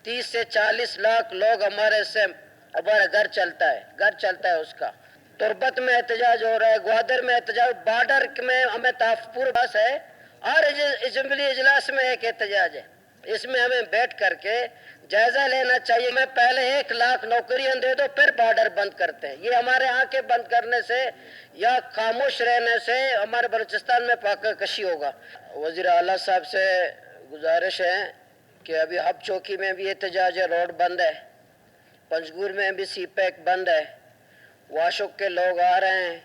30 سے 40 لاکھ لوگ ہمارا گھر چلتا ہے اس کا تربت میں احتجاج ہو رہا ہے، گوادر میں احتجاج، بارڈر میں ہمیں پورا بس ہے، اور اسمبلی اجلاس میں ایک احتجاج ہے۔ اس میں ہمیں بیٹھ کر کے جائزہ لینا چاہیے۔ میں پہلے 1 لاکھ نوکریاں دے دو پھر بارڈر بند کرتے ہیں۔ یہ ہمارے آنکھیں بند کرنے سے یا خاموش رہنے سے ہمارے بلوچستان میں فاقہ کشی ہوگا۔ وزیر اعلیٰ صاحب سے گزارش ہے کہ ابھی ہب چوکی میں بھی احتجاج ہے، روڈ بند ہے، پنجگور میں بھی سی پیک بند ہے، واشک کے لوگ آ رہے ہیں،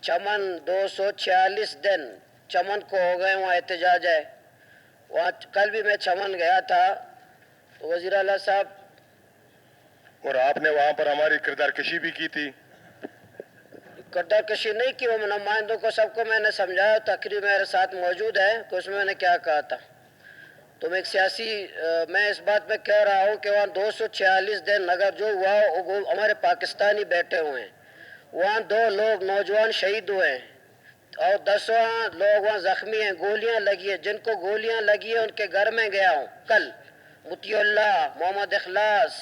چمن 246 دن چمن کو ہو گئے، وہاں احتجاج ہے۔ وہاں کل بھی میں چمن گیا تھا تو وزیر اعلیٰ صاحب، اور آپ نے وہاں پر ہماری کردار کشی بھی کی تھی۔ کردار کشی نہیں کی، وہ نمائندوں کو سب کو میں نے سمجھایا، تقریر میرے ساتھ موجود ہے کہ اس میں نے کیا کہا تھا۔ تو میں ایک سیاسی میں اس بات پہ کہہ رہا ہوں کہ وہاں 246 دن اگر جو ہوا ہمارے پاکستانی بیٹھے ہوئے ہیں، وہاں 2 لوگ نوجوان شہید ہوئے ہیں اور 10 لوگ وہاں زخمی ہیں، گولیاں لگی ہیں، جن کو گولیاں لگی ہیں ان کے گھر میں گیا ہوں کل، مطیع اللہ، محمد اخلاص،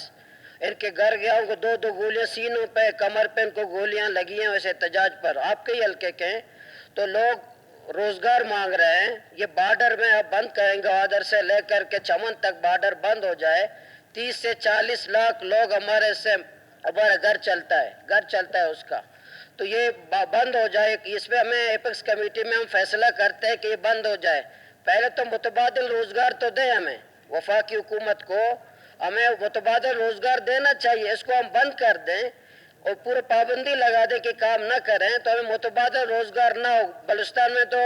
ان کے گھر گیا ہوں، 2 گولیاں سینوں پہ کمر پہ ان کو گولیاں لگی ہیں ویسے احتجاج پر۔ آپ کے ہی حلقے کے ہیں تو لوگ روزگار مانگ رہے ہیں، یہ بارڈر میں اب بند کریں گے، گوادر سے لے کر کے چمن تک بارڈر بند ہو جائے، 30 سے 40 لاکھ لوگ ہمارا گھر چلتا ہے اس کا، تو یہ بند ہو جائے۔ اس پہ ہمیں ایپکس کمیٹی میں ہم فیصلہ کرتے ہیں کہ یہ بند ہو جائے۔ پہلے تو متبادل روزگار تو دیں، ہمیں وفاقی حکومت کو ہمیں متبادل روزگار دینا چاہیے، اس کو ہم بند کر دیں اور پورے پابندی لگا دیں کہ کام نہ کریں تو ہمیں متبادل روزگار نہ ہو۔ بلوچستان میں تو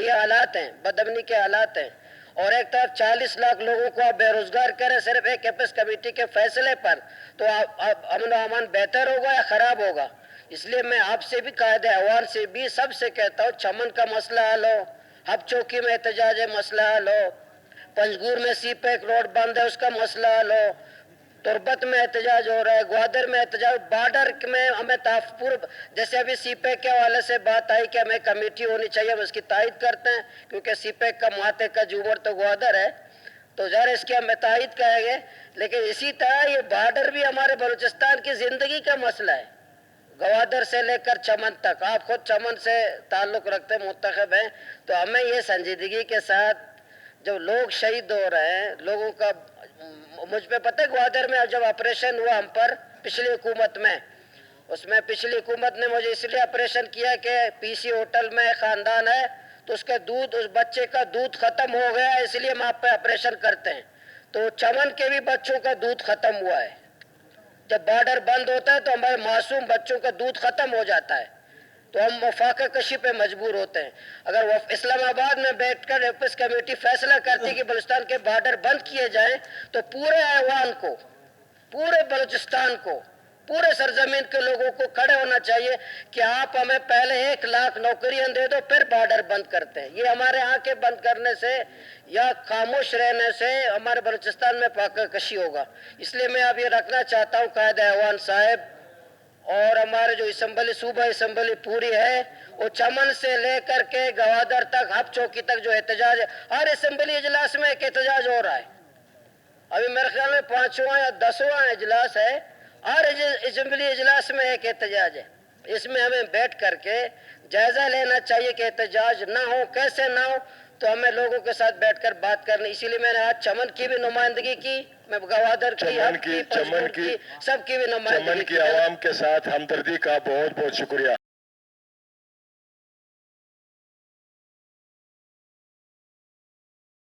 یہ حالات ہیں، بدامنی کے حالات ہیں، اور ایک طرف 40 لاکھ لوگوں کو آپ بے روزگار کریں صرف ایک ایپکس کمیٹی کے فیصلے پر، تو امن و امان بہتر ہوگا یا خراب ہوگا؟ اس لیے میں آپ سے بھی قائد اعوان سے بھی سب سے کہتا ہوں چمن کا مسئلہ حل ہو، ہب چوکی میں احتجاج ہے مسئلہ حل ہو، پنجگور میں سی پیک روڈ بند ہے اس کا مسئلہ حل ہو، تربت میں احتجاج ہو رہا ہے، گوادر میں احتجاج، بارڈر میں ہمیں جیسے ابھی سی پیک کے حوالے سے بات آئی کہ ہمیں کمیٹی ہونی چاہیے، ہم اس کی تائید کرتے ہیں کیونکہ سی پیک کا مہاتے کا جوبر تو گوادر ہے، تو ظاہر اس کی ہم تائید کریں گے۔ لیکن اسی طرح یہ بارڈر بھی ہمارے بلوچستان کی زندگی کا مسئلہ ہے، گوادر سے لے کر چمن تک۔ آپ خود چمن سے تعلق رکھتے منتخب ہیں، تو ہمیں یہ سنجیدگی کے ساتھ جب لوگ شہید ہو رہے ہیں، لوگوں کا مجھ پہ پتہ ہے گوادر میں جب آپریشن ہوا ہم پر پچھلی حکومت میں، اس میں پچھلی حکومت نے مجھے اس لیے آپریشن کیا کہ پی سی ہوٹل میں خاندان ہے تو اس بچے کا دودھ ختم ہو گیا، اس لیے ہم آپ پہ آپریشن کرتے ہیں، تو چمن کے بھی بچوں کا دودھ ختم ہوا ہے۔ جب بارڈر بند ہوتا ہے تو ہمارے معصوم بچوں کا دودھ ختم ہو جاتا ہے، تو ہم فاقہ کشی پہ مجبور ہوتے ہیں۔ اگر وہ اسلام آباد میں بیٹھ کر ایپکس کمیٹی فیصلہ کرتی کہ بلوچستان کے بارڈر بند کیے جائیں تو پورے ایوان کو، پورے بلوچستان کو، پورے سرزمین کے لوگوں کو کھڑے ہونا چاہیے کہ آپ ہمیں پہلے 1 لاکھ نوکریاں دے دو پھر بارڈر بند کرتے ہیں۔ یہ ہمارے آنکھیں بند کرنے سے یا خاموش رہنے سے ہمارے بلوچستان میں فاقہ کشی ہوگا۔ اس لیے میں اب یہ رکھنا چاہتا ہوں قائد اعوان صاحب اور ہمارے جو اسمبلی صوبہ اسمبلی پوری ہے، وہ چمن سے لے کر کے گوادر تک، ہب چوکی تک جو احتجاج ہے، ہر اسمبلی اجلاس میں ایک احتجاج ہو رہا ہے۔ ابھی میرے خیال میں 5واں یا 10واں اجلاس ہے، ہر اسمبلی اجلاس میں ایک احتجاج ہے۔ اس میں ہمیں بیٹھ کر کے جائزہ لینا چاہیے کہ احتجاج نہ ہو، کیسے نہ ہو، تو ہمیں لوگوں کے ساتھ بیٹھ کر بات کرنی۔ اسی لیے میں نے آج چمن کی بھی نمائندگی کی، میں گوادر کی، ہب کی، پنجگور کی، سب کی بھی نمائندگی کی۔ چمن کی عوام کے ساتھ ہمدردی کا بہت بہت شکریہ۔